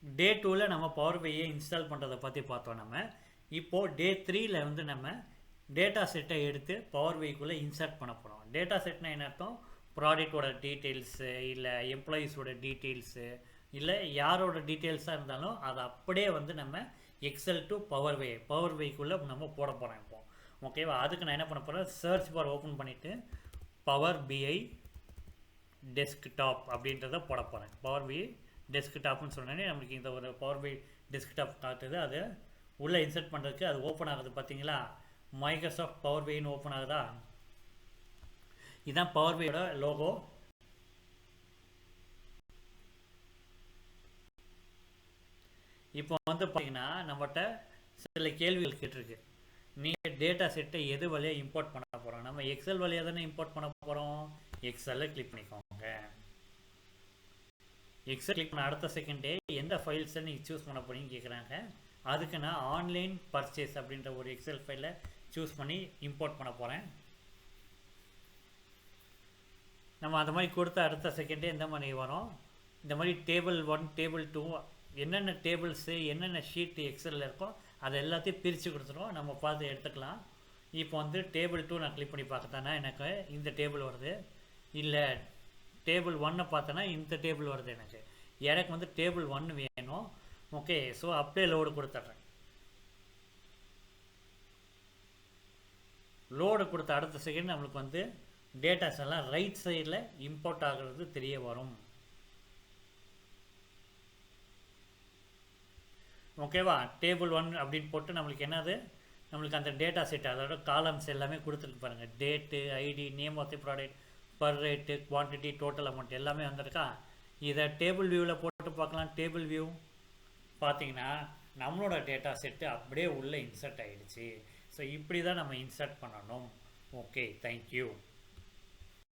டே 2ல் நம்ம power பிஐயை install பண்ணுறதை பற்றி பார்த்தோம். நம்ம இப்போது டே 3ல் வந்து நம்ம டேட்டா செட்டை எடுத்து பவர் பிஐக்குள்ளே இன்சர்ட் பண்ண போகிறோம். டேட்டா செட்னா என்ன அர்த்தம்? ப்ராடக்டோட டீட்டெயில்ஸு, இல்லை எம்ப்ளாயீஸோட டீட்டெயில்ஸு, இல்லை யாரோட டீட்டெயில்ஸாக இருந்தாலும் அதை அப்படியே வந்து நம்ம எக்ஸல் டு பவர் பிஐக்குள்ளே நம்ம போட போகிறோம் இப்போ. ஓகேவா? அதுக்கு நான் என்ன பண்ண போகிறேன், சர்ச் பார் ஓப்பன் பண்ணிவிட்டு பவர் பிஐ டெஸ்க்டாப் அப்படின்றத போட போகிறேன். பவர் பிஐ டெஸ்க்டாப்னு சொன்னோன்னே நம்மளுக்கு இந்த ஒரு பவர் பிஐ டெஸ்க்டாப் காட்டுது. அது உள்ளே இன்சர்ட் பண்ணுறதுக்கு அது ஓப்பன் ஆகுது. பார்த்தீங்களா? மைக்ரோசாஃப்ட் பவர் பிஐன்னு ஓப்பன் ஆகுதா? இதுதான் பவர் பிஐயோட லோகோ. இப்போ வந்து பார்த்தீங்கன்னா நம்மகிட்ட சில கேள்விகள் கேட்டிருக்கு. நீங்கள் டேட்டா செட்டை எது வழியாக இம்போர்ட் பண்ண போகிறோம்? நம்ம எக்ஸல் வழியாக தானே இம்போர்ட் பண்ண போகிறோம். எக்ஸலில் கிளிக் பண்ணிக்கோங்க. எக்ஸல் கிளிக் பண்ண அடுத்த செகண்டே எந்த ஃபைல்ஸை நீங்கள் சூஸ் பண்ண போகிறீங்கன்னு கேட்குறாங்க. அதுக்கு நான் ஆன்லைன் பர்ச்சேஸ் அப்படின்ற ஒரு எக்ஸல் ஃபைலை சூஸ் பண்ணி இம்போர்ட் பண்ண போகிறேன். நம்ம அந்த மாதிரி கொடுத்த அடுத்த செகண்டே எந்த மாதிரி வரும், இந்த மாதிரி டேபிள் 1 டேபிள் 2 என்னென்ன டேபிள்ஸு என்னென்ன ஷீட்டு எக்ஸலில் இருக்கோ அதை எல்லாத்தையும் பிரித்து கொடுத்துருவோம். நம்ம பார்த்து எடுத்துக்கலாம். இப்போ வந்து டேபிள் 2 நான் கிளிக் பண்ணி பார்க்கத்தானே எனக்கு இந்த டேபிள் வருது. இல்லை டேபிள் 1 பார்த்தோன்னா இந்த டேபிள் வருது. எனக்கு வந்து டேபிள் 1 வேணும். ஓகே, ஸோ அப்படியே லோடு கொடுத்துட்றேன். லோடு கொடுத்த அடுத்த செகண்ட் நம்மளுக்கு வந்து டேட்டாஸ் எல்லாம் ரைட் சைடில் இம்போர்ட் ஆகிறது தெரிய வரும். ஓகேவா? டேபிள் 1 அப்படின்னு போட்டு நம்மளுக்கு என்னது, நம்மளுக்கு அந்த டேட்டா செட் அதோட காலம்ஸ் எல்லாமே கொடுத்துருக்கு பாருங்கள். Date, ID, name of the product, per rate, quantity, total amount எல்லாமே வந்திருக்கா. இதை டேபிள் வியூவில் போட்டு பார்க்கலாம். டேபிள் வியூ பார்த்தீங்கன்னா நம்மளோட டேட்டா செட்டு அப்படியே உள்ளே இன்சர்ட் ஆகிடுச்சு. ஸோ இப்படி தான் நம்ம இன்சர்ட் பண்ணணும். Okay, thank you.